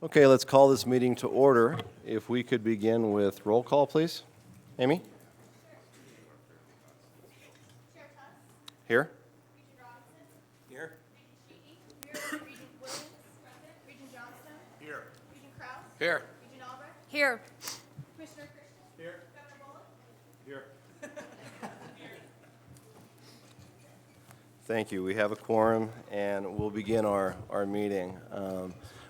Okay, let's call this meeting to order. If we could begin with roll call, please. Amy? Here? Here. Regent Williams. Regent Johnston. Here. Regent Krause. Here. Regent Albrecht. Here. Commissioner Christian. Here. Governor Bullock. Here. Thank you. We have a quorum, and we'll begin our meeting.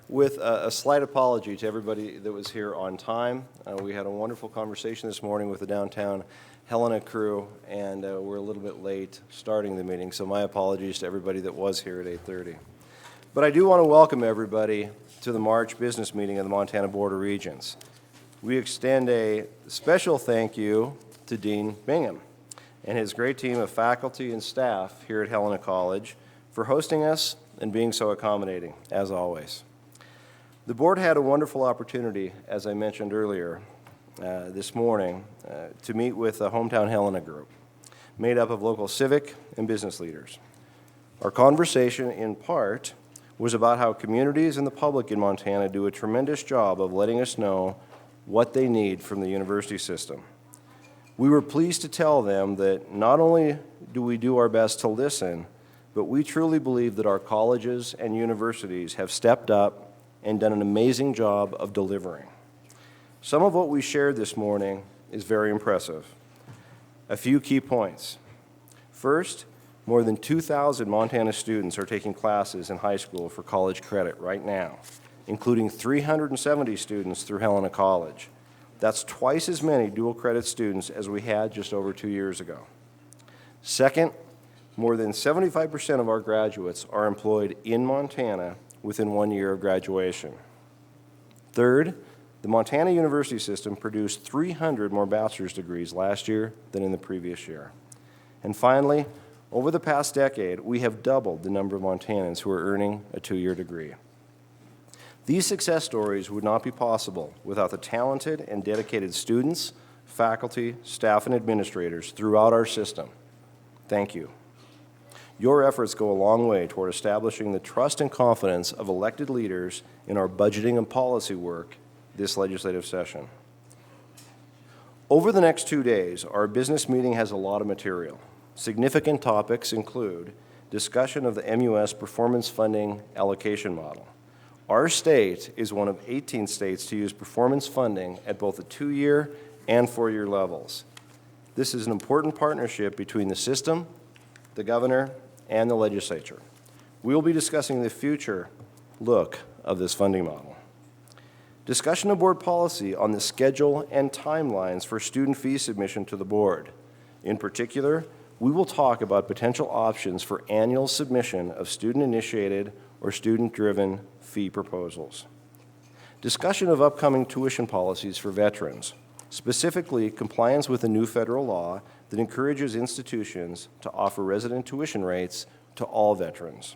With a slight apology to everybody that was here on time. We had a wonderful conversation this morning with the downtown Helena crew, and we're a little bit late starting the meeting, so my apologies to everybody that was here at 8:30. But I do want to welcome everybody to the March business meeting of the Montana Board of Regents. We extend a special thank you to Dean Bingham and his great team of faculty and staff here at Helena College for hosting us and being so accommodating, as always. The board had a wonderful opportunity, as I mentioned earlier this morning, to meet with the Hometown Helena group, made up of local civic and business leaders. Our conversation, in part, was about how communities and the public in Montana do a tremendous job of letting us know what they need from the university system. We were pleased to tell them that not only do we do our best to listen, but we truly believe that our colleges and universities have stepped up and done an amazing job of delivering. Some of what we shared this morning is very impressive. A few key points. First, more than 2,000 Montana students are taking classes in high school for college credit right now, including 370 students through Helena College. That's twice as many dual credit students as we had just over 2 years ago. Second, more than 75% of our graduates are employed in Montana within 1 year of graduation. Third, the Montana University System produced 300 more bachelor's degrees last year than in the previous year. And finally, over the past decade, we have doubled the number of Montanans who are earning a 2-year degree. These success stories would not be possible without the talented and dedicated students, faculty, staff, and administrators throughout our system. Thank you. Your efforts go a long way toward establishing the trust and confidence of elected leaders in our budgeting and policy work this legislative session. Over the next 2 days, our business meeting has a lot of material. Significant topics include discussion of the MUS performance funding allocation model. Our state is one of 18 states to use performance funding at both the 2-year and 4-year levels. This is an important partnership between the system, the governor, and the legislature. We will be discussing the future look of this funding model. Discussion of board policy on the schedule and timelines for student fee submission to the board. In particular, we will talk about potential options for annual submission of student-initiated or student-driven fee proposals. Discussion of upcoming tuition policies for veterans, specifically compliance with a new federal law that encourages institutions to offer resident tuition rates to all veterans.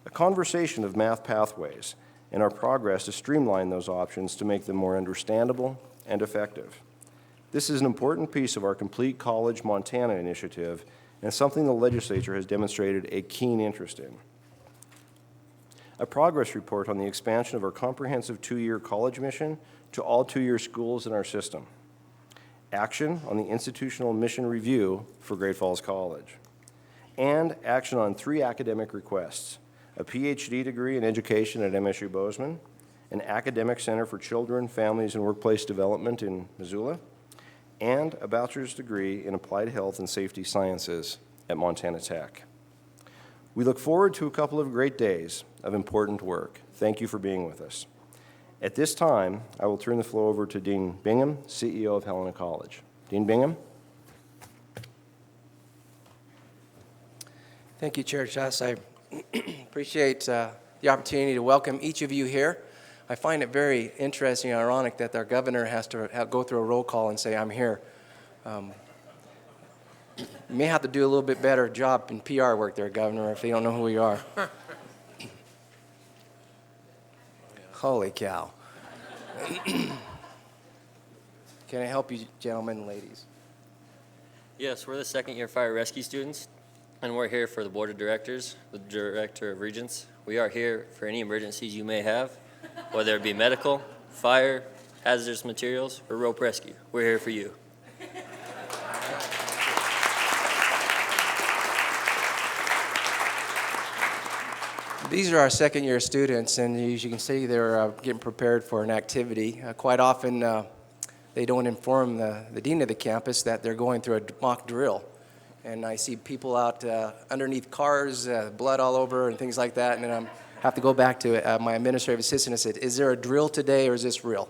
A conversation of math pathways and our progress to streamline those options to make them more understandable and effective. This is an important piece of our Complete College Montana initiative and something the legislature has demonstrated a keen interest in. A progress report on the expansion of our comprehensive 2-year college mission to all 2-year schools in our system. Action on the institutional mission review for Great Falls College. And action on 3 academic requests: a PhD degree in education at MSU Bozeman, an academic center for children, families, and workplace development in Missoula, and a bachelor's degree in applied health and safety sciences at Montana Tech. We look forward to a couple of great days of important work. Thank you for being with us. At this time, I will turn the floor over to Dean Bingham, CEO of Helena College. Dean Bingham. Thank you, Chair Chess. I appreciate the opportunity to welcome each of you here. I find it very interesting and ironic that our governor has to go through a roll call and say, "I'm here." You may have to do a little bit better job in PR work there, Governor, if they don't know who we are. Holy cow. Can I help you, gentlemen and ladies? Yes, we're the second-year fire rescue students, and we're here for the board of directors, the director of Regents. We are here for any emergencies you may have. Whether it be medical, fire, hazardous materials, or rope rescue, we're here for you. These are our second-year students, and as you can see, they're getting prepared for an activity. Quite often, they don't inform the dean of the campus that they're going through a mock drill. And I see people out underneath cars, blood all over and things like that, and then I have to go back to my administrative assistant and said, is there a drill today or is this real?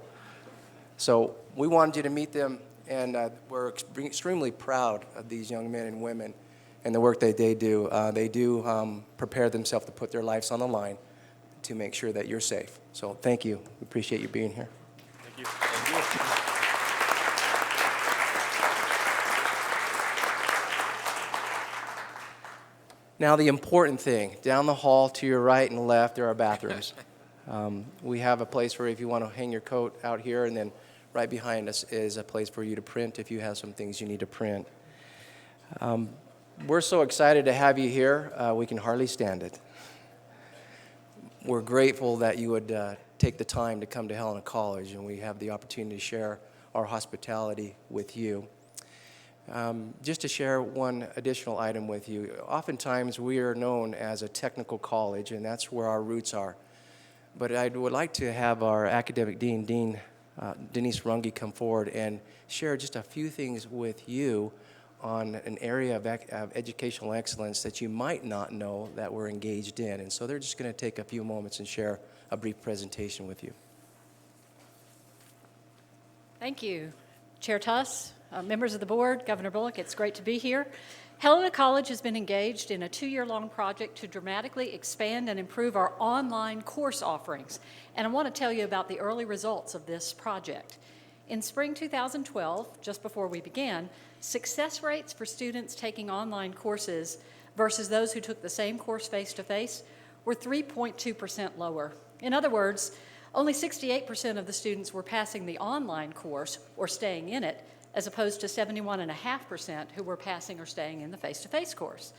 So we wanted you to meet them, and we're extremely proud of these young men and women and the work that they do. They do prepare themselves to put their lives on the line to make sure that you're safe. So thank you. We appreciate you being here. Thank you. Thank you. Now the important thing, down the hall to your right and left, there are bathrooms. We have a place where if you want to hang your coat out here, and then right behind us is a place for you to print if you have some things you need to print. We're so excited to have you here, we can hardly stand it. We're grateful that you would take the time to come to Helena College, and we have the opportunity to share our hospitality with you. Just to share one additional item with you, oftentimes we are known as a technical college, and that's where our roots are. But I would like to have our academic dean, Denise Runge, come forward and share just a few things with you on an area of educational excellence that you might not know that we're engaged in. And so they're just going to take a few moments and share a brief presentation with you. Thank you, Chair Tuss, members of the board, Governor Bullock. It's great to be here. Helena College has been engaged in a 2-year-long project to dramatically expand and improve our online course offerings. And I want to tell you about the early results of this project. In spring 2012, just before we began, success rates for students taking online courses versus those who took the same course face-to-face were 3.2% lower. In other words, only 68% of the students were passing the online course or staying in it, as opposed to 71.5% who were passing or staying in the face-to-face course.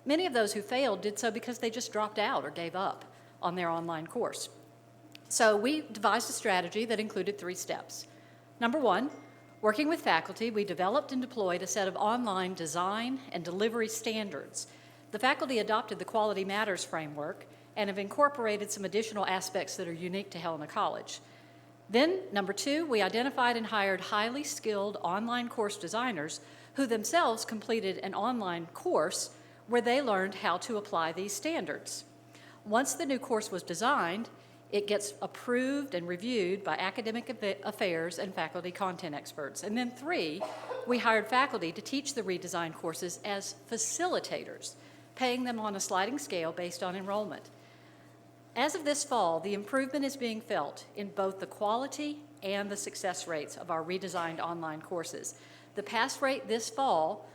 Many of those who failed did so because they just dropped out or gave up on their online course. So we devised a strategy that included 3 steps. Number 1, working with faculty, we developed and deployed a set of online design and delivery standards. The faculty adopted the Quality Matters framework and have incorporated some additional aspects that are unique to Helena College. Then, number 2, we identified and hired highly skilled online course designers who themselves completed an online course where they learned how to apply these standards. Once the new course was designed, it gets approved and reviewed by academic affairs and faculty content experts. And then 3, we hired faculty to teach the redesigned courses as facilitators, paying them on a sliding scale based on enrollment. As of this fall, the improvement is being felt in both the quality and the success rates of our redesigned online courses. The pass rate this fall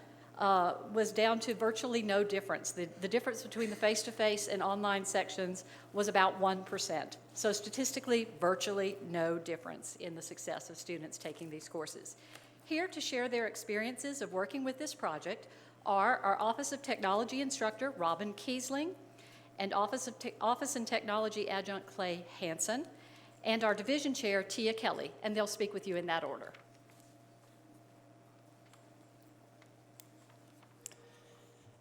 was down to virtually no difference. The difference between the face-to-face and online sections was about 1%. So statistically, virtually no difference in the success of students taking these courses. Here to share their experiences of working with this project are our Office of Technology instructor, Robin Kiesling, and Office and Technology adjunct Clay Hansen, and our division chair, Tia Kelly, and they'll speak with you in that order.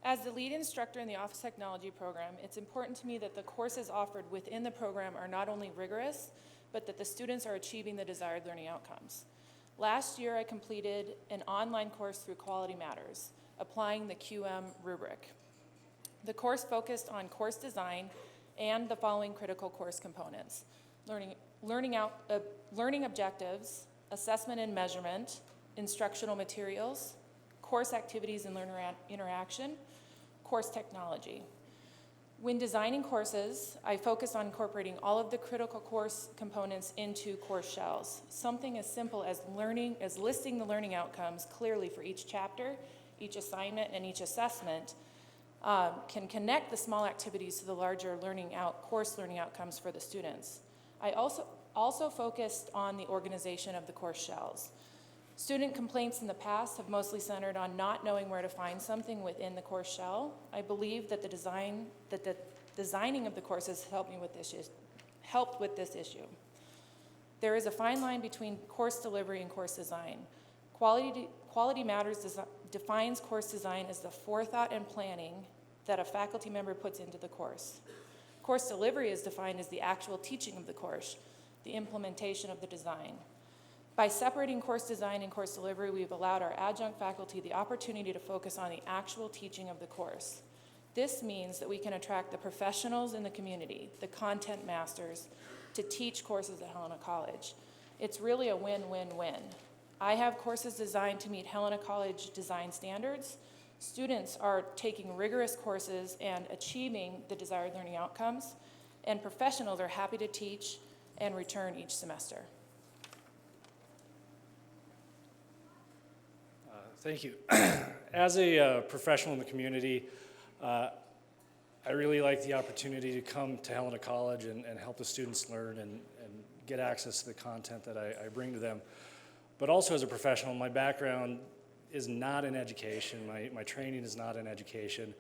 As the lead instructor in the Office Technology program, it's important to me that the courses offered within the program are not only rigorous, but that the students are achieving the desired learning outcomes. Last year, I completed an online course through Quality Matters, applying the QM rubric. The course focused on course design and the following critical course components: learning objectives, assessment and measurement, instructional materials, course activities and learner interaction, course technology. When designing courses, I focus on incorporating all of the critical course components into course shells. Something as simple as listing the learning outcomes clearly for each chapter, each assignment, and each assessment can connect the small activities to the larger course learning outcomes for the students. I also focused on the organization of the course shells. Student complaints in the past have mostly centered on not knowing where to find something within the course shell. I believe that the designing of the courses helped me with helped with this issue. There is a fine line between course delivery and course design. Quality Matters defines course design as the forethought and planning that a faculty member puts into the course. Course delivery is defined as the actual teaching of the course, the implementation of the design. By separating course design and course delivery, we've allowed our adjunct faculty the opportunity to focus on the actual teaching of the course. This means that we can attract the professionals in the community, the content masters, to teach courses at Helena College. It's really a win-win-win. I have courses designed to meet Helena College design standards. Students are taking rigorous courses and achieving the desired learning outcomes, and professionals are happy to teach and return each semester. Thank you. As a professional in the community, I really like the opportunity to come to Helena College and help the students learn and get access to the content that I bring to them. But also as a professional, my background is not in education. My training is not in education.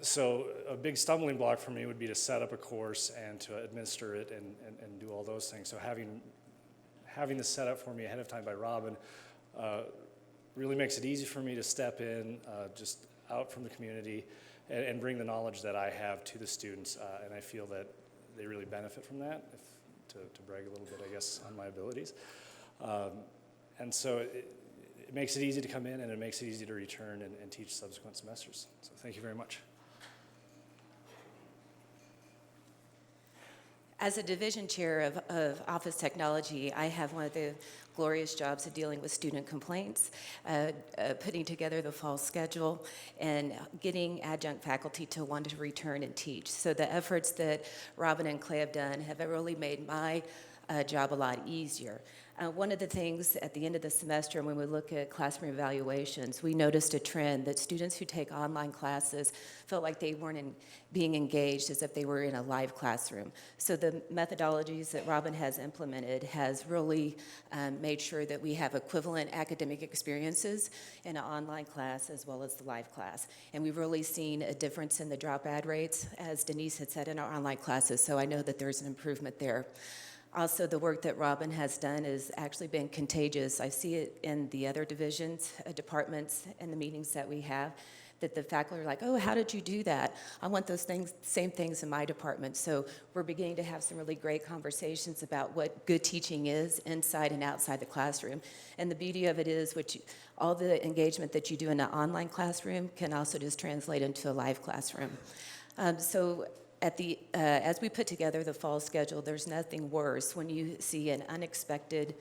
So a big stumbling block for me would be to set up a course and to administer it and do all those things. So having this set up for me ahead of time by Robin really makes it easy for me to step in just out from the community and bring the knowledge that I have to the students. And I feel that they really benefit from that, to brag a little bit, I guess, on my abilities. And so it makes it easy to come in, and it makes it easy to return and teach subsequent semesters. So thank you very much. As a division chair of office technology, I have one of the glorious jobs of dealing with student complaints, putting together the fall schedule, and getting adjunct faculty to want to return and teach. So the efforts that Robin and Clay have done have really made my job a lot easier. One of the things at the end of the semester, when we look at classroom evaluations, we noticed a trend that students who take online classes felt like they weren't being engaged as if they were in a live classroom. So the methodologies that Robin has implemented has really made sure that we have equivalent academic experiences in an online class as well as the live class. And we've really seen a difference in the dropout rates, as Denise had said, in our online classes, so I know that there's an improvement there. Also, the work that Robin has done has actually been contagious. I see it in the other divisions, departments, and the meetings that we have, that the faculty are like, oh, how did you do that? I want those same things in my department. So we're beginning to have some really great conversations about what good teaching is inside and outside the classroom. And the beauty of it is all the engagement that you do in an online classroom can also just translate into a live classroom. As we put together the fall schedule, there's nothing worse when you see an unexpected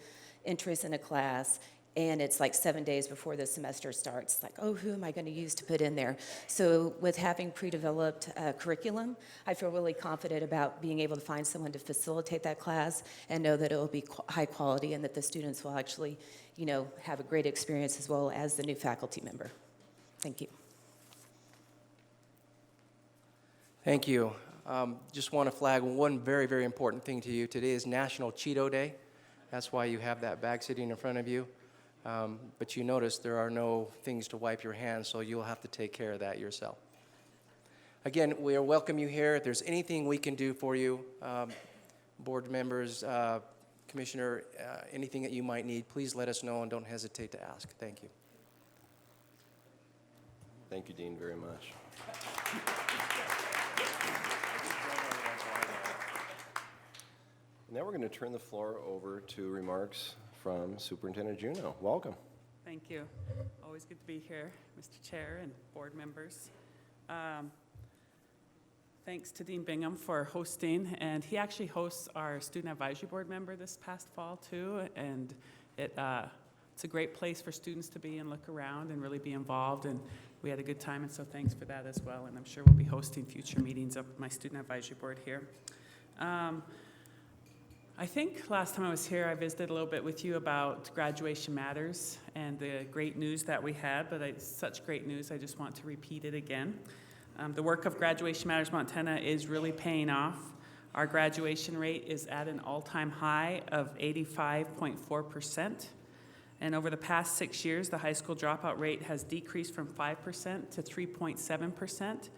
interest in a class and it's like 7 days before the semester starts. Like, oh, who am I going to use to put in there? So with having pre-developed curriculum, I feel really confident about being able to find someone to facilitate that class and know that it will be high quality and that the students will actually, have a great experience as well as the new faculty member. Thank you. Thank you. Just want to flag one very, very important thing to you. Today is National Cheeto Day. That's why you have that bag sitting in front of you. But you notice there are no things to wipe your hands, so you'll have to take care of that yourself. Again, we welcome you here. If there's anything we can do for you, board members, commissioner, anything that you might need, please let us know and don't hesitate to ask. Thank you. Thank you, Dean, very much. Now we're going to turn the floor over to remarks from Superintendent Juneau. Welcome. Thank you. Always good to be here, Mr. Chair and board members. Thanks to Dean Bingham for hosting, and he actually hosts our Student Advisory Board member this past fall too, and it's a great place for students to be and look around and really be involved, and we had a good time, and so thanks for that as well, and I'm sure we'll be hosting future meetings of my Student Advisory Board here. I think last time I was here, I visited a little bit with you about Graduation Matters and the great news that we had, but it's such great news, I just want to repeat it again. The work of Graduation Matters Montana is really paying off. Our graduation rate is at an all-time high of 85.4%. And over the past 6 years, the high school dropout rate has decreased from 5% to 3.7%.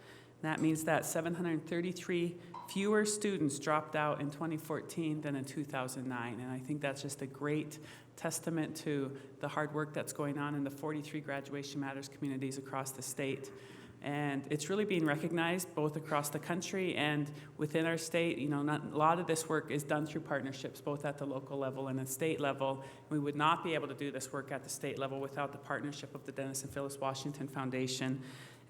That means that 733 fewer students dropped out in 2014 than in 2009. And I think that's just a great testament to the hard work that's going on in the 43 Graduation Matters communities across the state. And it's really being recognized both across the country and within our state. You know, a lot of this work is done through partnerships, both at the local level and the state level. We would not be able to do this work at the state level without the partnership of the Dennis and Phyllis Washington Foundation.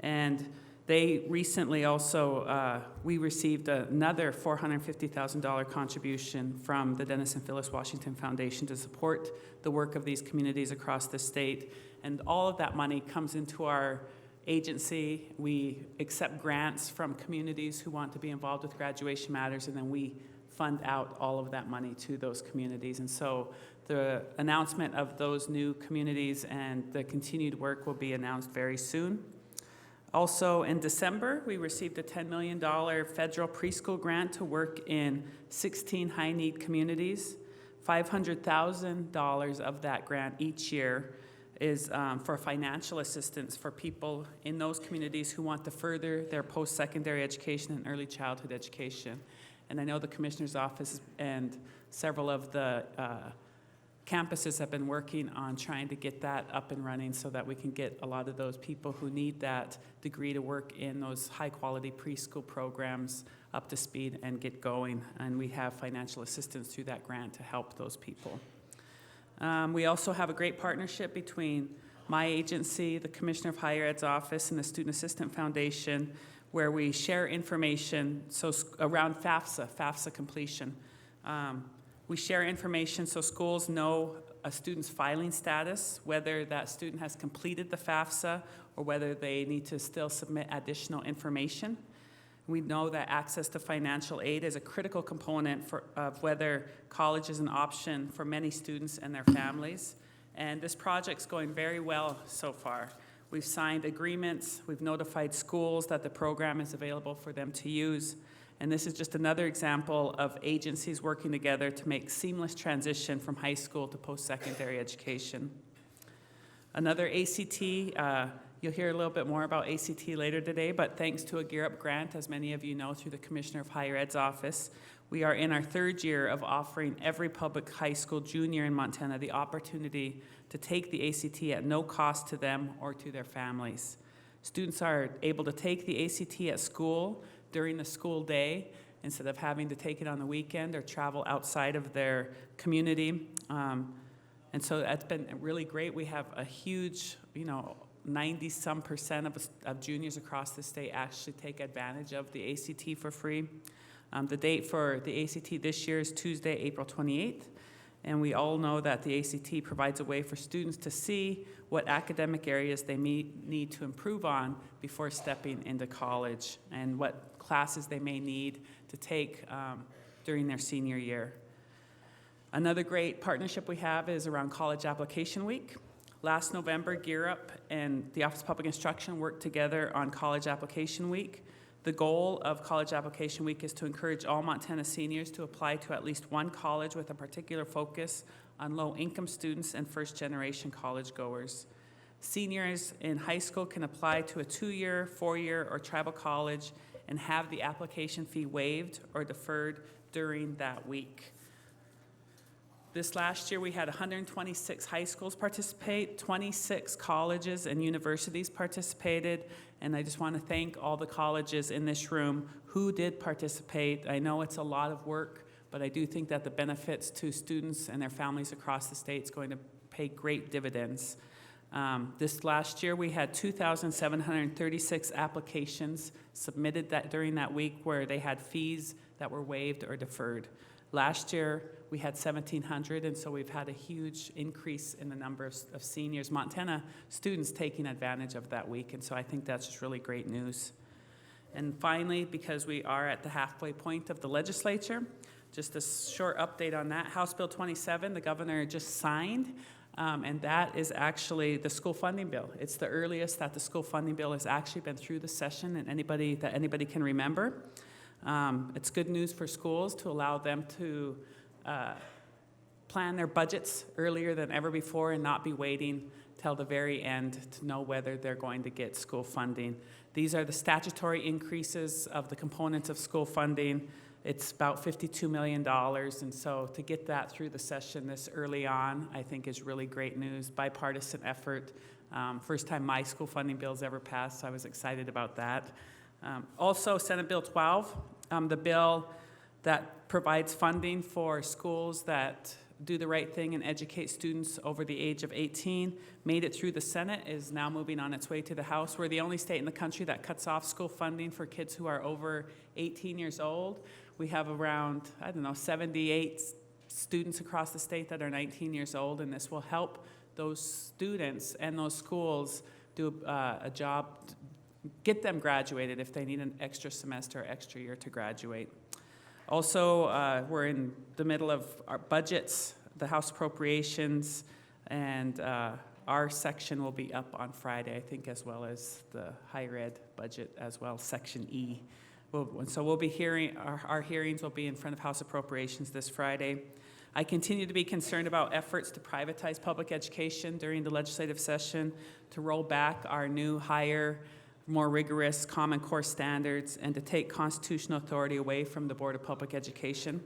And they recently also, we received another $450,000 contribution from the Dennis and Phyllis Washington Foundation to support the work of these communities across the state. And all of that money comes into our agency. We accept grants from communities who want to be involved with Graduation Matters, and then we fund out all of that money to those communities. And so the announcement of those new communities and the continued work will be announced very soon. Also in December, we received a $10 million federal preschool grant to work in 16 high-need communities. $500,000 of that grant each year is for financial assistance for people in those communities who want to further their post-secondary education and early childhood education. And I know the Commissioner's Office and several of the campuses have been working on trying to get that up and running so that we can get a lot of those people who need that degree to work in those high-quality preschool programs up to speed and get going. And we have financial assistance through that grant to help those people. We also have a great partnership between my agency, the Commissioner of Higher Ed's office, and the Student Assistant Foundation, where we share information around FAFSA completion. We share information so schools know a student's filing status, whether that student has completed the FAFSA or whether they need to still submit additional information. We know that access to financial aid is a critical component of whether college is an option for many students and their families. And this project's going very well so far. We've signed agreements, we've notified schools that the program is available for them to use. And this is just another example of agencies working together to make seamless transition from high school to post-secondary education. Another ACT, you'll hear a little bit more about ACT later today, but thanks to a Gear Up grant, as many of you know, through the Commissioner of Higher Ed's office, we are in our third year of offering every public high school junior in Montana the opportunity to take the ACT at no cost to them or to their families. Students are able to take the ACT at school during the school day instead of having to take it on the weekend or travel outside of their community. And so that's been really great. We have a huge, 90-some% of juniors across the state actually take advantage of the ACT for free. The date for the ACT this year is Tuesday, April 28th. And we all know that the ACT provides a way for students to see what academic areas they may need to improve on before stepping into college and what classes they may need to take during their senior year. Another great partnership we have is around College Application Week. Last November, Gear Up and the Office of Public Instruction worked together on College Application Week. The goal of College Application Week is to encourage all Montana seniors to apply to at least one college with a particular focus on low-income students and first-generation college goers. Seniors in high school can apply to a 2-year, 4-year, or tribal college and have the application fee waived or deferred during that week. This last year, we had 126 high schools participate, 26 colleges and universities participated, and I just want to thank all the colleges in this room who did participate. I know it's a lot of work, but I do think that the benefits to students and their families across the state is going to pay great dividends. This last year, we had 2,736 applications submitted during that week where they had fees that were waived or deferred. Last year, we had 1,700, and so we've had a huge increase in the number of seniors, Montana students taking advantage of that week, and so I think that's just really great news. And finally, because we are at the halfway point of the legislature, just a short update on that. House Bill 27, the governor just signed, and that is actually the school funding bill. It's the earliest that the school funding bill has actually been through the session and anybody can remember. It's good news for schools to allow them to plan their budgets earlier than ever before and not be waiting till the very end to know whether they're going to get school funding. These are the statutory increases of the components of school funding. It's about $52 million, and so to get that through the session this early on, I think is really great news. Bipartisan effort. First time my school funding bill's ever passed, so I was excited about that. Also, Senate Bill 12, the bill that provides funding for schools that do the right thing and educate students over the age of 18, made it through the Senate, is now moving on its way to the House. We're the only state in the country that cuts off school funding for kids who are over 18 years old. We have around, 78 students across the state that are 19 years old, and this will help those students and those schools do a job, get them graduated if they need an extra semester or extra year to graduate. Also, we're in the middle of our budgets, the House appropriations, and our section will be up on Friday, I think, as well as the higher ed budget as well, Section E. So we'll be hearing, our hearings will be in front of House Appropriations this Friday. I continue to be concerned about efforts to privatize public education during the legislative session, to roll back our new higher, more rigorous Common Core standards, and to take constitutional authority away from the Board of Public Education.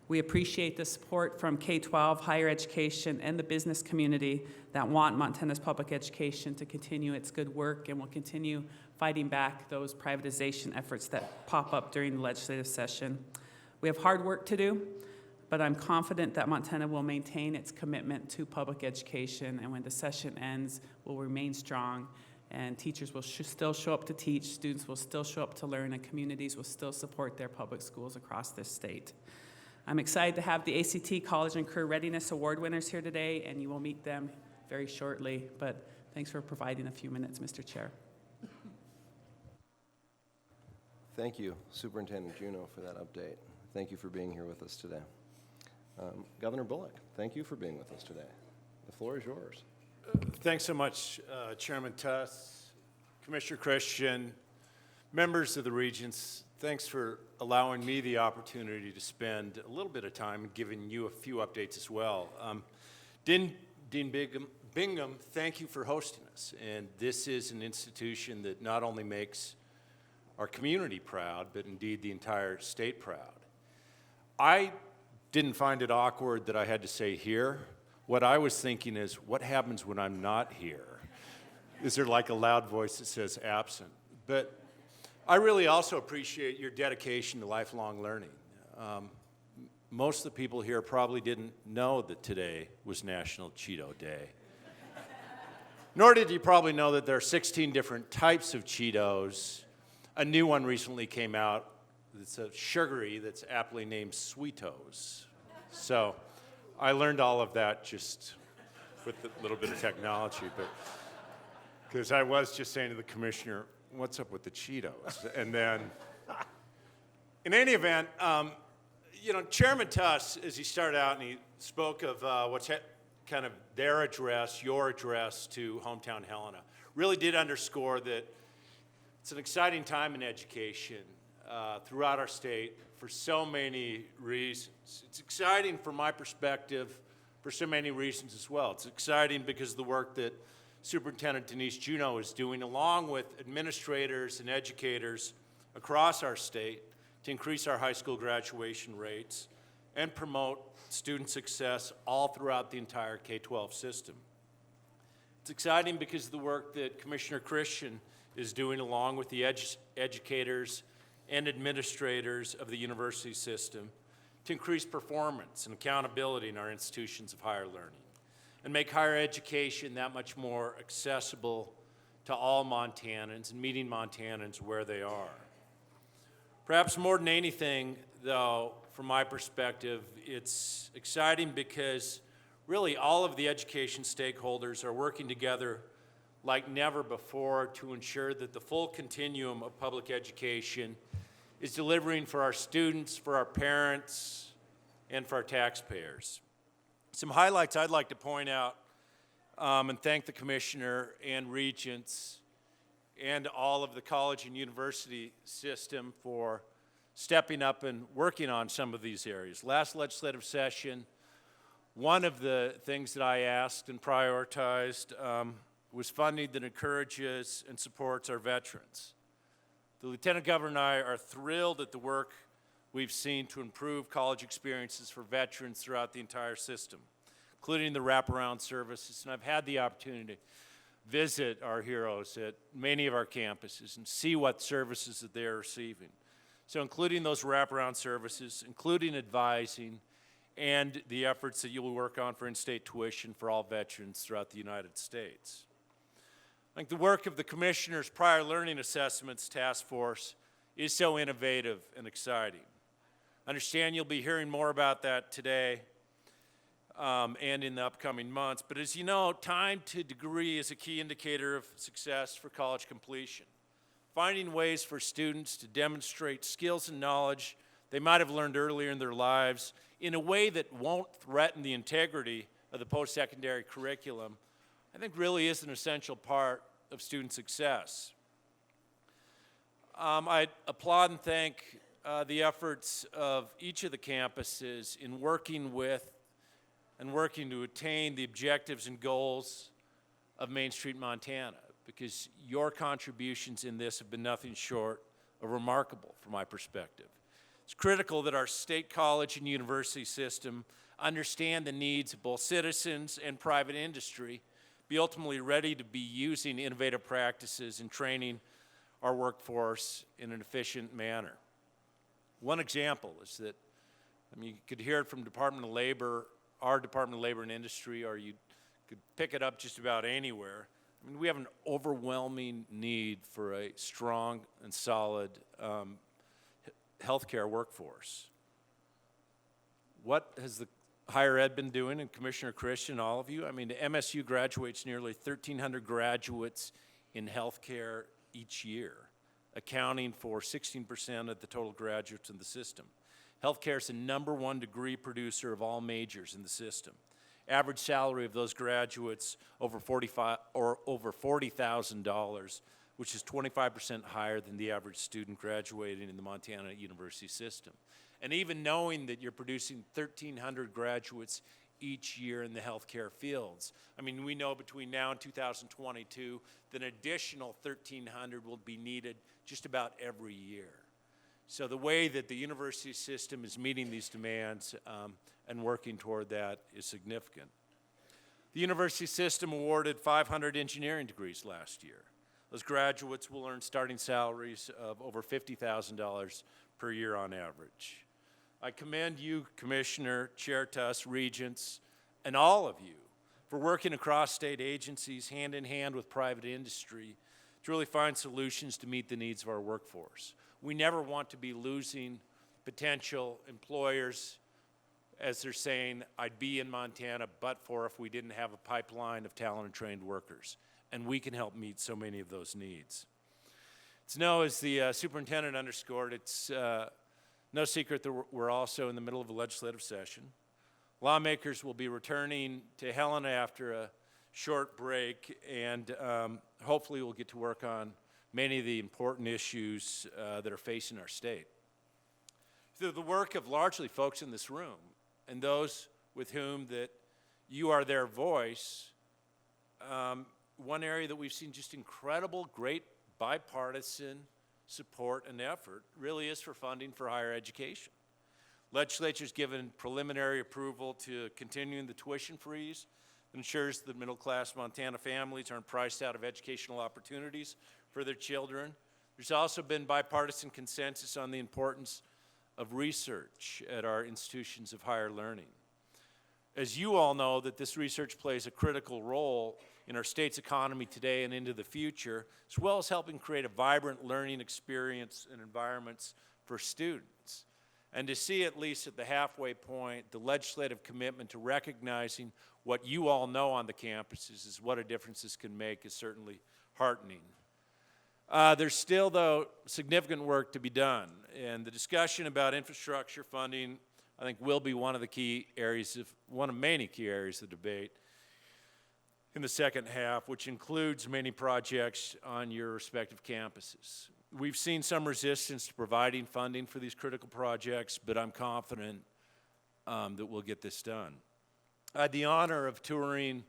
We appreciate the support from K-12, higher education, and the business community that want Montana's public education to continue its good work, and will continue fighting back those privatization efforts that pop up during the legislative session. We have hard work to do, but I'm confident that Montana will maintain its commitment to public education, and when the session ends, will remain strong, and teachers will still show up to teach, students will still show up to learn, and communities will still support their public schools across this state. I'm excited to have the ACT College and Career Readiness Award winners here today, and you will meet them very shortly, but thanks for providing a few minutes, Mr. Chair. Thank you, Superintendent Juneau, for that update. Thank you for being here with us today. Governor Bullock, thank you for being with us today. The floor is yours. Thanks so much, Chairman Tuss, Commissioner Christian, members of the Regents. Thanks for allowing me the opportunity to spend a little bit of time giving you a few updates as well. Dean Bingham, thank you for hosting us. And this is an institution that not only makes our community proud, but indeed the entire state proud. I didn't find it awkward that I had to say here. What I was thinking is, what happens when I'm not here? Is there like a loud voice that says absent? But I really also appreciate your dedication to lifelong learning. Most of the people here probably didn't know that today was National Cheeto Day. Nor did you probably know that there are 16 different types of Cheetos. A new one recently came out that's a sugary that's aptly named Sweetos. So I learned all of that just with a little bit of technology, but because I was just saying to the commissioner, what's up with the Cheetos? And then, in any event, Chairman Tuss, as he started out and he spoke of what's kind of their address, your address to hometown Helena, really did underscore that it's an exciting time in education throughout our state for so many reasons. It's exciting from my perspective for so many reasons as well. It's exciting because of the work that Superintendent Denise Juneau is doing, along with administrators and educators across our state, to increase our high school graduation rates and promote student success all throughout the entire K-12 system. It's exciting because of the work that Commissioner Christian is doing, along with the educators and administrators of the university system, to increase performance and accountability in our institutions of higher learning and make higher education that much more accessible to all Montanans and meeting Montanans where they are. Perhaps more than anything, though, from my perspective, it's exciting because really all of the education stakeholders are working together like never before to ensure that the full continuum of public education is delivering for our students, for our parents, and for our taxpayers. Some highlights I'd like to point out and thank the Commissioner and Regents and all of the college and university system for stepping up and working on some of these areas. Last legislative session, One of the things that I asked and prioritized was funding that encourages and supports our veterans. The Lieutenant Governor and I are thrilled at the work we've seen to improve college experiences for veterans throughout the entire system, including the wraparound services. And I've had the opportunity to visit our heroes at many of our campuses and see what services that they're receiving. So including those wraparound services, including advising, and the efforts that you will work on for in-state tuition for all veterans throughout the United States. I think the work of the Commissioner's Prior Learning Assessments Task Force is so innovative and exciting. I understand you'll be hearing more about that today and in the upcoming months, but as you know, time to degree is a key indicator of success for college completion. Finding ways for students to demonstrate skills and knowledge they might have learned earlier in their lives in a way that won't threaten the integrity of the post-secondary curriculum, I think really is an essential part of student success. I applaud and thank the efforts of each of the campuses in working with and working to attain the objectives and goals of Main Street Montana, because your contributions in this have been nothing short of remarkable from my perspective. It's critical that our state college and university system understand the needs of both citizens and private industry, be ultimately ready to be using innovative practices and training our workforce in an efficient manner. One example is that, you could hear it from Department of Labor, our Department of Labor and Industry, or you could pick it up just about anywhere. We have an overwhelming need for a strong and solid healthcare workforce. What has the higher ed been doing, and Commissioner Christian, all of you? The MSU graduates nearly 1,300 graduates in healthcare each year, accounting for 16% of the total graduates in the system. Healthcare is the #1 degree producer of all majors in the system. Average salary of those graduates over $40,000, which is 25% higher than the average student graduating in the Montana University system. And even knowing that you're producing 1,300 graduates each year in the healthcare fields, we know between now and 2022 that an additional 1,300 will be needed just about every year. So the way that the university system is meeting these demands and working toward that is significant. The university system awarded 500 engineering degrees last year. Those graduates will earn starting salaries of over $50,000 per year on average. I commend you, Commissioner, Chair Tuss, Regents, and all of you for working across state agencies hand in hand with private industry to really find solutions to meet the needs of our workforce. We never want to be losing potential employers as they're saying, I'd be in Montana but for if we didn't have a pipeline of talented trained workers. And we can help meet so many of those needs. It's as the superintendent underscored, it's no secret that we're also in the middle of a legislative session. Lawmakers will be returning to Helena after a short break, and hopefully we'll get to work on many of the important issues that are facing our state. Through the work of largely folks in this room and those with whom that you are their voice, one area that we've seen just incredible, great bipartisan support and effort really is for funding for higher education. Legislature's given preliminary approval to continuing the tuition freeze that ensures that middle-class Montana families aren't priced out of educational opportunities for their children. There's also been bipartisan consensus on the importance of research at our institutions of higher learning. As you all know, that this research plays a critical role in our state's economy today and into the future, as well as helping create a vibrant learning experience and environments for students. And to see, at least at the halfway point, the legislative commitment to recognizing what you all know on the campuses is what a difference this can make is certainly heartening. There's still, though, significant work to be done, and the discussion about infrastructure funding, I think, will be one of many key areas of debate in the second half, which includes many projects on your respective campuses. We've seen some resistance to providing funding for these critical projects, but I'm confident that we'll get this done. I had the honor of touring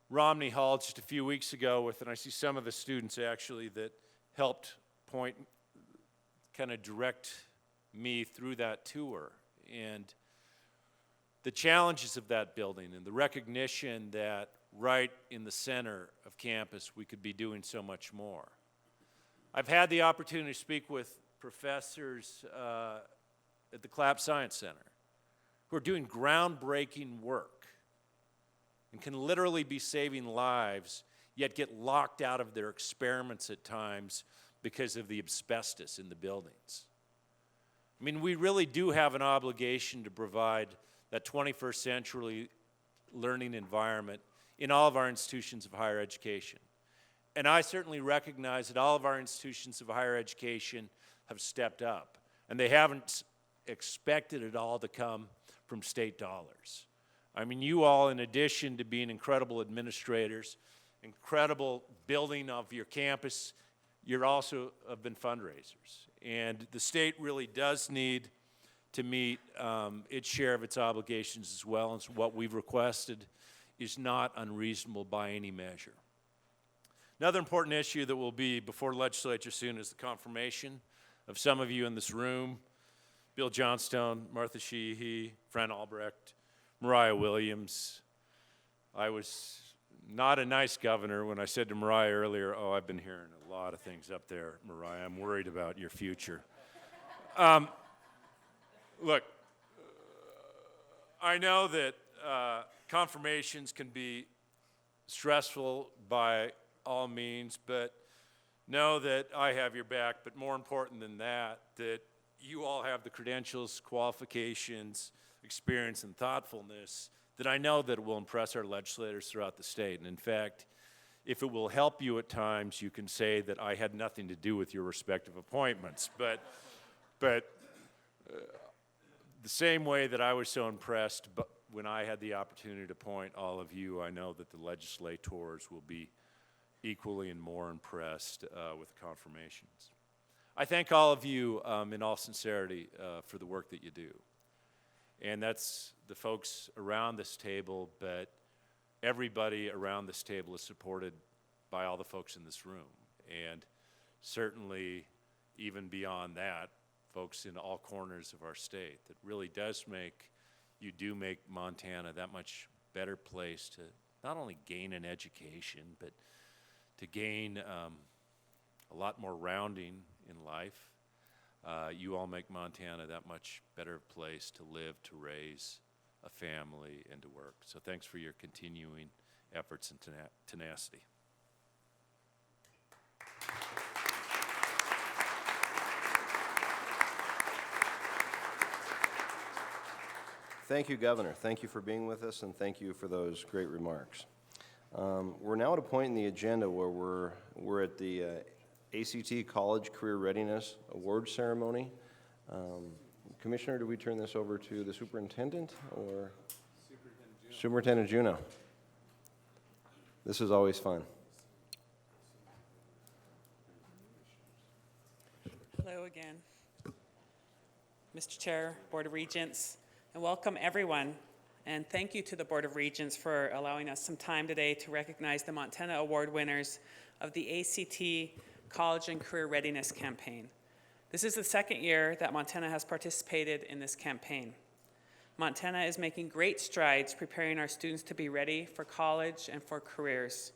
Romney Hall just a few weeks ago with, and I see some of the students actually that helped kind of direct me through that tour. And the challenges of that building and the recognition that right in the center of campus we could be doing so much more. I've had the opportunity to speak with professors at the Clapp Science Center who are doing groundbreaking work and can literally be saving lives, yet get locked out of their experiments at times because of the asbestos in the buildings. I mean, we really do have an obligation to provide that 21st century learning environment in all of our institutions of higher education. And I certainly recognize that all of our institutions of higher education have stepped up, and they haven't expected it all to come from state dollars. I mean, you all, in addition to being incredible administrators, incredible building of your campus, you're also have been fundraisers. And the state really does need to meet its share of its obligations as well, and so what we've requested is not unreasonable by any measure. Another important issue that will be before the legislature soon is the confirmation of some of you in this room: Bill Johnstone, Martha Sheehy, Fran Albrecht, Mariah Williams. I was not a nice governor when I said to Mariah earlier, "Oh, I've been hearing a lot of things up there, Mariah. I'm worried about your future." Look, I know that confirmations can be stressful by all means, but know that I have your back. But more important than that, that you all have the credentials, qualifications, experience, and thoughtfulness that I know that will impress our legislators throughout the state. And in fact, if it will help you at times, you can say that I had nothing to do with your respective appointments. But the same way that I was so impressed when I had the opportunity to appoint all of you, I know that the legislators will be equally and more impressed with the confirmations. I thank all of you in all sincerity for the work that you do. And that's the folks around this table, but everybody around this table is supported by all the folks in this room. And certainly, even beyond that, folks in all corners of our state. That really does make Montana that much better place to not only gain an education, but to gain a lot more rounding in life. You all make Montana that much better place to live, to raise a family, and to work. So thanks for your continuing efforts and tenacity. Thank you, Governor. Thank you for being with us, and thank you for those great remarks. We're now at a point in the agenda where we're at the ACT College Career Readiness Award Ceremony. Commissioner, do we turn this over to the superintendent or? Superintendent Juneau. This is always fun. Hello again. Mr. Chair, Board of Regents, and welcome everyone. And thank you to the Board of Regents for allowing us some time today to recognize the Montana Award winners of the ACT College and Career Readiness Campaign. This is the second year that Montana has participated in this campaign. Montana is making great strides preparing our students to be ready for college and for careers.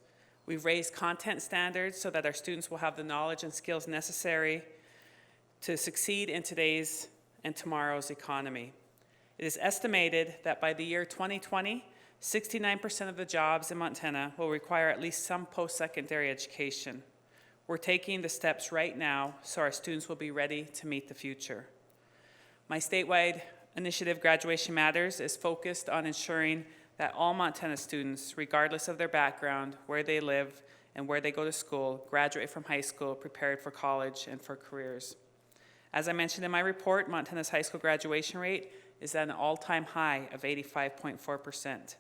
We've raised content standards so that our students will have the knowledge and skills necessary to succeed in today's and tomorrow's economy. It is estimated that by the year 2020, 69% of the jobs in Montana will require at least some post-secondary education. We're taking the steps right now so our students will be ready to meet the future. My statewide initiative, Graduation Matters, is focused on ensuring that all Montana students, regardless of their background, where they live, and where they go to school, graduate from high school prepared for college and for careers. As I mentioned in my report, Montana's high school graduation rate is at an all-time high of 85.4%.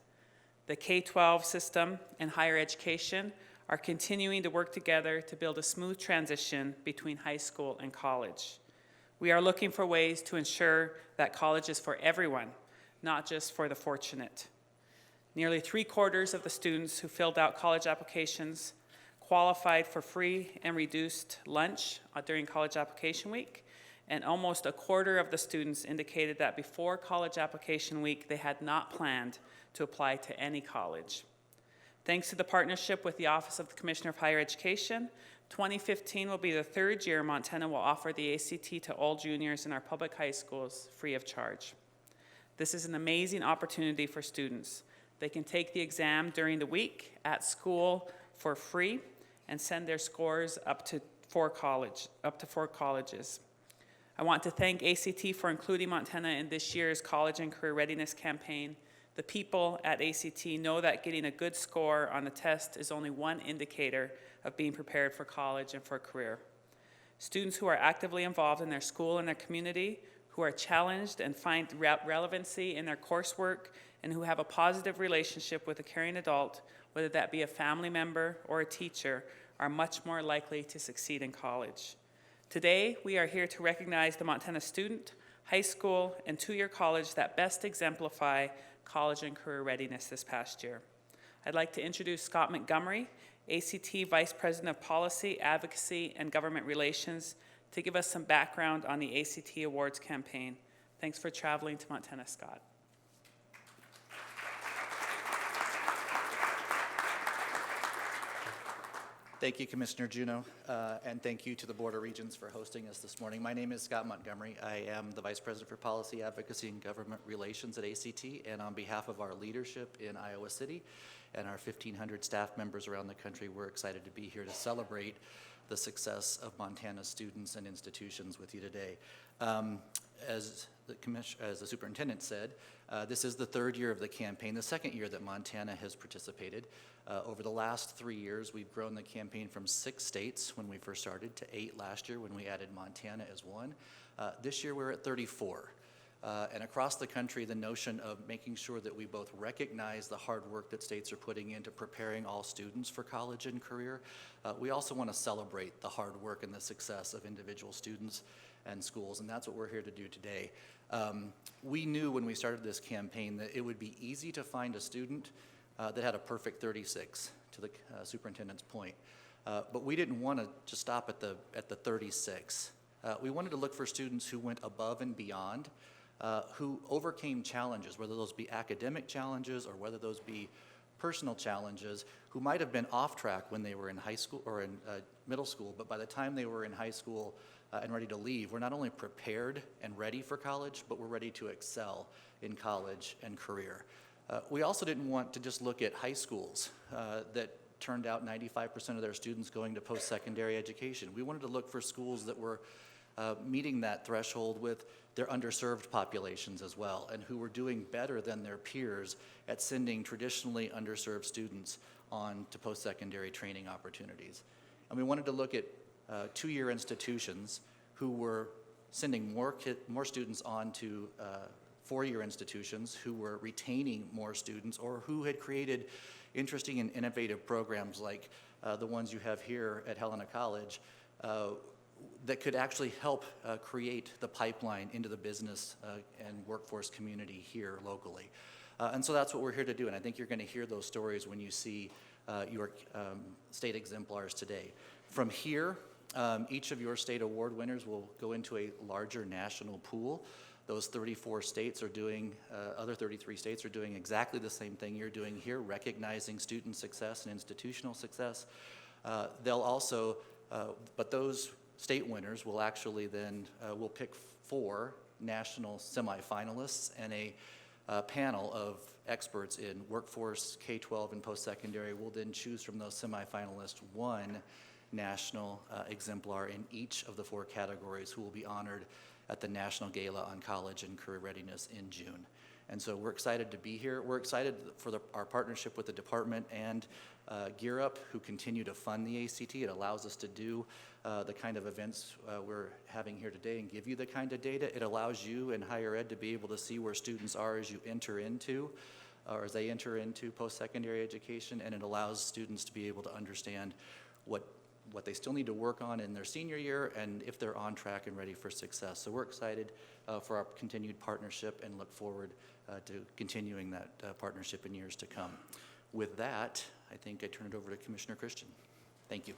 The K-12 system and higher education are continuing to work together to build a smooth transition between high school and college. We are looking for ways to ensure that college is for everyone, not just for the fortunate. Nearly 3/4 of the students who filled out college applications qualified for free and reduced lunch during college application week, and almost 1/4 of the students indicated that before college application week they had not planned to apply to any college. Thanks to the partnership with the Office of the Commissioner of Higher Education, 2015 will be the 3rd year Montana will offer the ACT to all juniors in our public high schools free of charge. This is an amazing opportunity for students. They can take the exam during the week at school for free and send their scores up to 4 colleges. I want to thank ACT for including Montana in this year's College and Career Readiness campaign. The people at ACT know that getting a good score on the test is only one indicator of being prepared for college and for a career. Students who are actively involved in their school and their community, who are challenged and find relevancy in their coursework, and who have a positive relationship with a caring adult, whether that be a family member or a teacher, are much more likely to succeed in college. Today, we are here to recognize the Montana student, high school, and 2-year college that best exemplify college and career readiness this past year. I'd like to introduce Scott Montgomery, ACT Vice President of Policy, Advocacy, and Government Relations, to give us some background on the ACT Awards campaign. Thanks for traveling to Montana, Scott. Thank you, Commissioner Juneau, and thank you to the Board of Regents for hosting us this morning. My name is Scott Montgomery. I am the Vice President for Policy, Advocacy, and Government Relations at ACT, and on behalf of our leadership in Iowa City and our 1,500 staff members around the country, we're excited to be here to celebrate the success of Montana students and institutions with you today. As the superintendent said, this is the 3rd year of the campaign, the 2nd year that Montana has participated. Over the last 3 years, we've grown the campaign from 6 states when we first started to 8 last year when we added Montana as one. This year we're at 34. And across the country, the notion of making sure that we both recognize the hard work that states are putting into preparing all students for college and career. We also want to celebrate the hard work and the success of individual students and schools, and that's what we're here to do today. We knew when we started this campaign that it would be easy to find a student that had a perfect 36, to the superintendent's point. But we didn't want to just stop at the 36. We wanted to look for students who went above and beyond, who overcame challenges, whether those be academic challenges or whether those be personal challenges, who might have been off track when they were in high school or in middle school, but by the time they were in high school and ready to leave, we're not only prepared and ready for college, but we're ready to excel in college and career. We also didn't want to just look at high schools that turned out 95% of their students going to post-secondary education. We wanted to look for schools that were meeting that threshold with their underserved populations as well, and who were doing better than their peers at sending traditionally underserved students on to post-secondary training opportunities. And we wanted to look at 2-year institutions who were sending more students on to 4-year institutions, who were retaining more students, or who had created interesting and innovative programs like the ones you have here at Helena College that could actually help create the pipeline into the business and workforce community here locally. And so that's what we're here to do, and I think you're going to hear those stories when you see your state exemplars today. From here, each of your state award winners will go into a larger national pool. Those 34 states are doing, other 33 states are doing exactly the same thing you're doing here, recognizing student success and institutional success. They'll also, but those state winners will actually then, we'll pick 4 national semifinalists and a panel of experts in workforce, K-12, and post-secondary will then choose from those semifinalists 1 national exemplar in each of the 4 categories who will be honored at the National Gala on College and Career Readiness in June. And so we're excited to be here. We're excited for our partnership with the department and Gear Up, who continue to fund the ACT. It allows us to do the kind of events we're having here today and give you the kind of data. It allows you in higher ed to be able to see where students are as you enter into, or as they enter into post-secondary education, and it allows students to be able to understand what what they still need to work on in their senior year, and if they're on track and ready for success. So we're excited for our continued partnership and look forward to continuing that partnership in years to come. With that, I think I turn it over to Commissioner Christian. Thank you.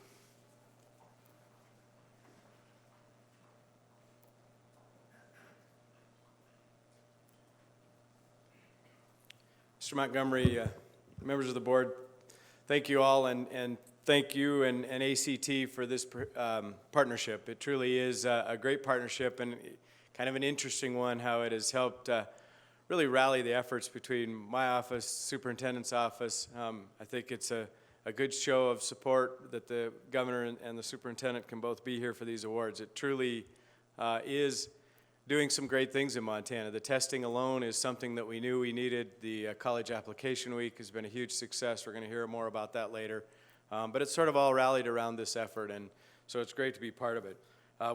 Mr. Montgomery, members of the board, thank you all, and thank you and ACT for this partnership. It truly is a great partnership and kind of an interesting one, how it has helped really rally the efforts between my office, superintendent's office. I think it's a good show of support that the governor and the superintendent can both be here for these awards. It truly is doing some great things in Montana. The testing alone is something that we knew we needed. The College Application Week has been a huge success. We're going to hear more about that later. But it's sort of all rallied around this effort, and so it's great to be part of it.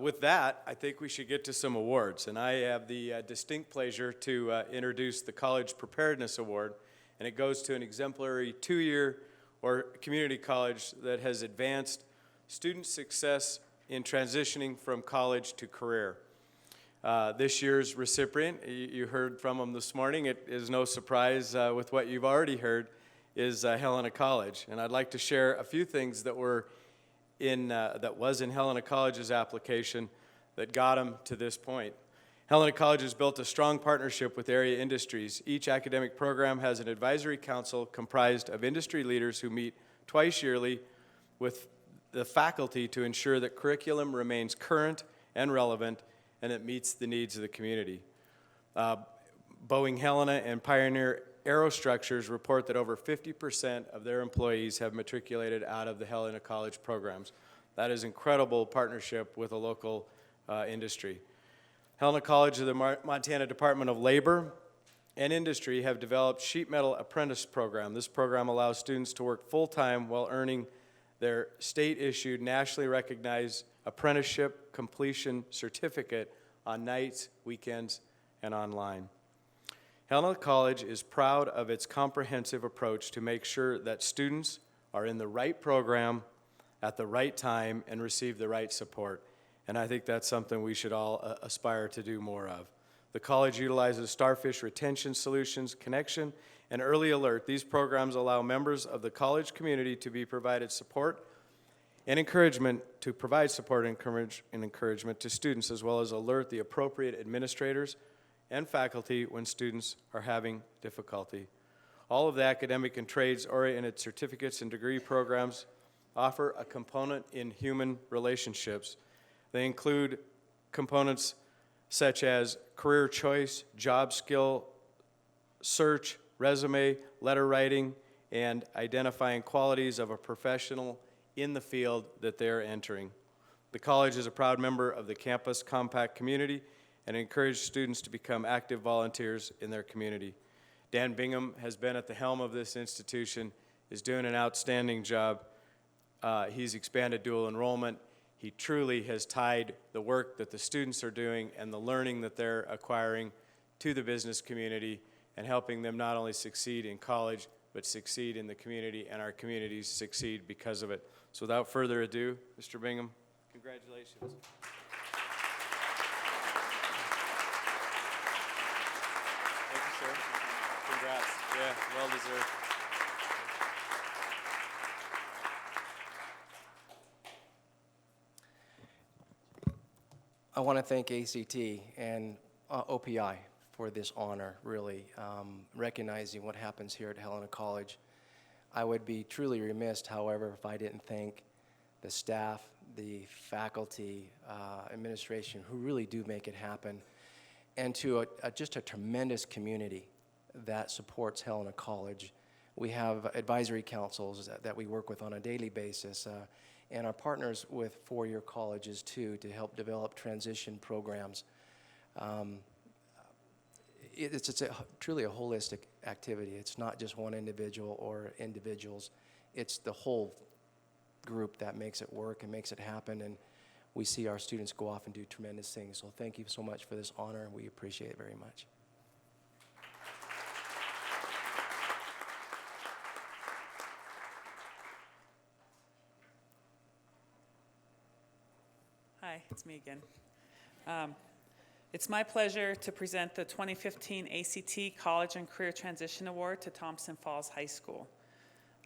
With that, I think we should get to some awards, and I have the distinct pleasure to introduce the College Preparedness Award, and it goes to an exemplary 2-year or community college that has advanced student success in transitioning from college to career. This year's recipient, you heard from them this morning. It is no surprise with what you've already heard, is Helena College. And I'd like to share a few things that were that was in Helena College's application that got them to this point. Helena College has built a strong partnership with area industries. Each academic program has an advisory council comprised of industry leaders who meet twice yearly with the faculty to ensure that curriculum remains current and relevant and it meets the needs of the community. Boeing Helena and Pioneer Aerostructures report that over 50% of their employees have matriculated out of the Helena College programs. That is incredible partnership with a local industry. Helena College and the Montana Department of Labor and Industry have developed sheet metal apprentice program. This program allows students to work full-time while earning their state-issued, nationally recognized apprenticeship completion certificate on nights, weekends, and online. Helena College is proud of its comprehensive approach to make sure that students are in the right program at the right time and receive the right support. And I think that's something we should all aspire to do more of. The college utilizes Starfish Retention Solutions, Connection, and Early Alert. These programs allow members of the college community to be provided support and encouragement, to provide support and encouragement to students, as well as alert the appropriate administrators and faculty when students are having difficulty. All of the academic and trades-oriented certificates and degree programs offer a component in human relationships. They include components such as career choice, job skill, search, resume, letter writing, and identifying qualities of a professional in the field that they're entering. The college is a proud member of the Campus Compact community and encourages students to become active volunteers in their community. Dan Bingham has been at the helm of this institution, is doing an outstanding job. He's expanded dual enrollment. He truly has tied the work that the students are doing and the learning that they're acquiring to the business community and helping them not only succeed in college, but succeed in the community, and our communities succeed because of it. So without further ado, Mr. Bingham, congratulations. Thank you, sir. Congrats. Yeah, well deserved. I want to thank ACT and OPI for this honor, really, recognizing what happens here at Helena College. I would be truly remiss, however, if I didn't thank the staff, the faculty, administration, who really do make it happen, and to just a tremendous community that supports Helena College. We have advisory councils that we work with on a daily basis, and our partners with four-year colleges, too, to help develop transition programs. It's truly a holistic activity. It's not just one individual or individuals. It's the whole group that makes it work and makes it happen, and we see our students go off and do tremendous things. So thank you so much for this honor, and we appreciate it very much. it's me again. It's my pleasure to present the 2015 ACT College and Career Transition Award to Thompson Falls High School.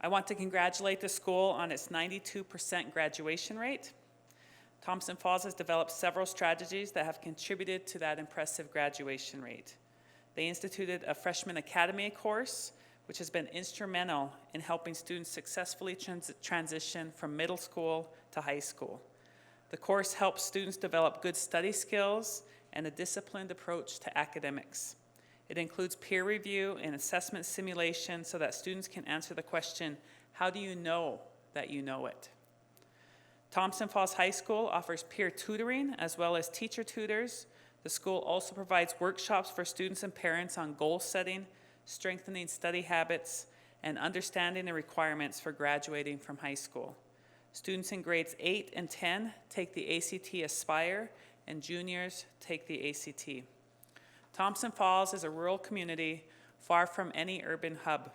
I want to congratulate the school on its 92% graduation rate. Thompson Falls has developed several strategies that have contributed to that impressive graduation rate. They instituted a Freshman Academy course, which has been instrumental in helping students successfully transition from middle school to high school. The course helps students develop good study skills and a disciplined approach to academics. It includes peer review and assessment simulation so that students can answer the question, how do you know that you know it? Thompson Falls High School offers peer tutoring as well as teacher tutors. The school also provides workshops for students and parents on goal setting, strengthening study habits, and understanding the requirements for graduating from high school. Students in grades 8 and 10 take the ACT Aspire, and juniors take the ACT. Thompson Falls is a rural community far from any urban hub,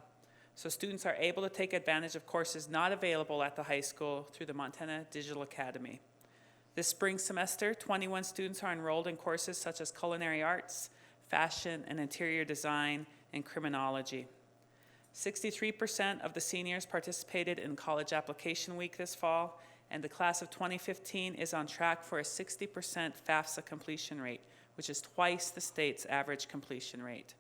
so students are able to take advantage of courses not available at the high school through the Montana Digital Academy. This spring semester, 21 students are enrolled in courses such as culinary arts, fashion and interior design, and criminology. 63% of the seniors participated in College Application Week this fall, and the class of 2015 is on track for a 60% FAFSA completion rate, which is twice the state's average completion rate.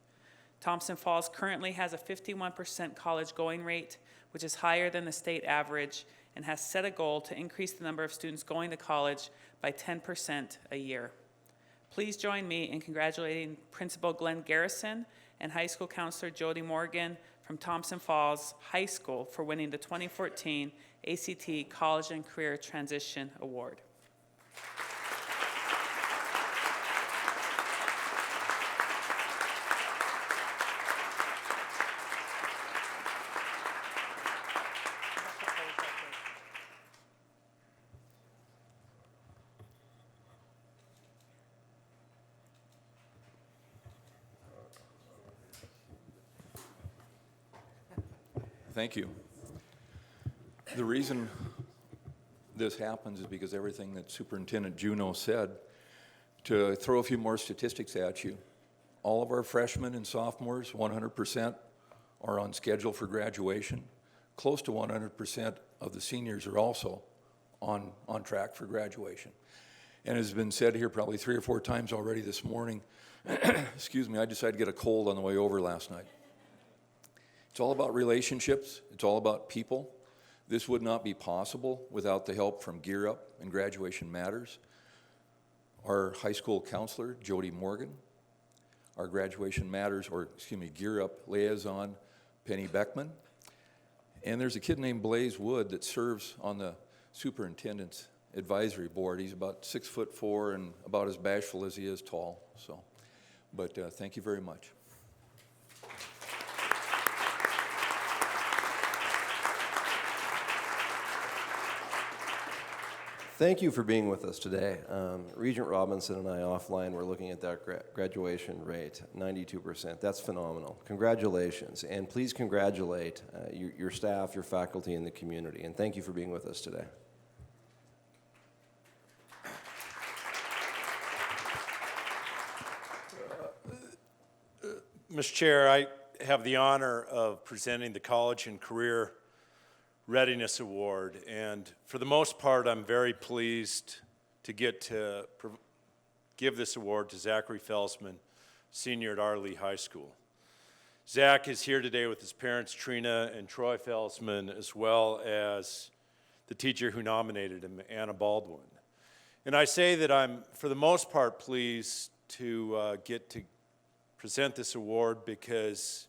Thompson Falls currently has a 51% college going rate, which is higher than the state average, and has set a goal to increase the number of students going to college by 10% a year. Please join me in congratulating Principal Glenn Garrison and High School Counselor Jody Morgan from Thompson Falls High School for winning the 2014 ACT College and Career Transition Award. Thank you. The reason this happens is because everything that Superintendent Juneau said. To throw a few more statistics at you, all of our freshmen and sophomores, 100%, are on schedule for graduation. Close to 100% of the seniors are also on track for graduation. And as has been said here probably 3 or 4 times already this morning, excuse me, I decided to get a cold on the way over last night. It's all about relationships. It's all about people. This would not be possible without the help from Gear Up and Graduation Matters, our high school counselor, Jody Morgan, our Graduation Matters, Gear Up liaison, Penny Beckman, and there's a kid named Blaze Wood that serves on the superintendent's advisory board. He's about 6'4" and about as bashful as he is tall. So, but thank you very much. Thank you for being with us today. Regent Robinson and I offline were looking at that graduation rate, 92%. That's phenomenal. Congratulations. And please congratulate your staff, your faculty, and the community. And thank you for being with us today. Mr. Chair, I have the honor of presenting the College and Career Readiness Award, and for the most part, I'm very pleased to get to give this award to Zachary Felsman, senior at Arley High School. Zach is here today with his parents, Trina and Troy Felsman, as well as the teacher who nominated him, Anna Baldwin. And I say that I'm, for the most part, pleased to get to present this award because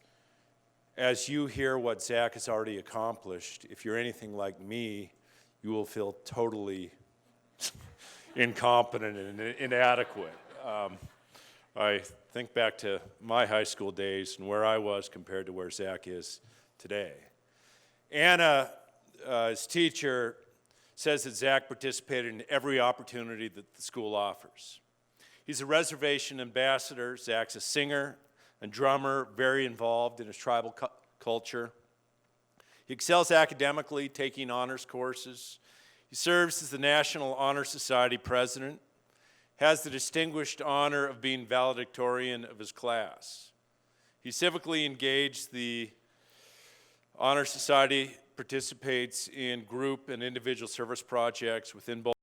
as you hear what Zach has already accomplished, if you're anything like me, you will feel totally incompetent and inadequate. I think back to my high school days and where I was compared to where Zach is today. Anna, his teacher, says that Zach participated in every opportunity that the school offers. He's a reservation ambassador. Zach's a singer and drummer, very involved in his tribal culture. He excels academically, taking honors courses. He serves as the National Honor Society president has the distinguished honor of being valedictorian of his class. He civically engaged the Honor Society, participates in group and individual service projects within both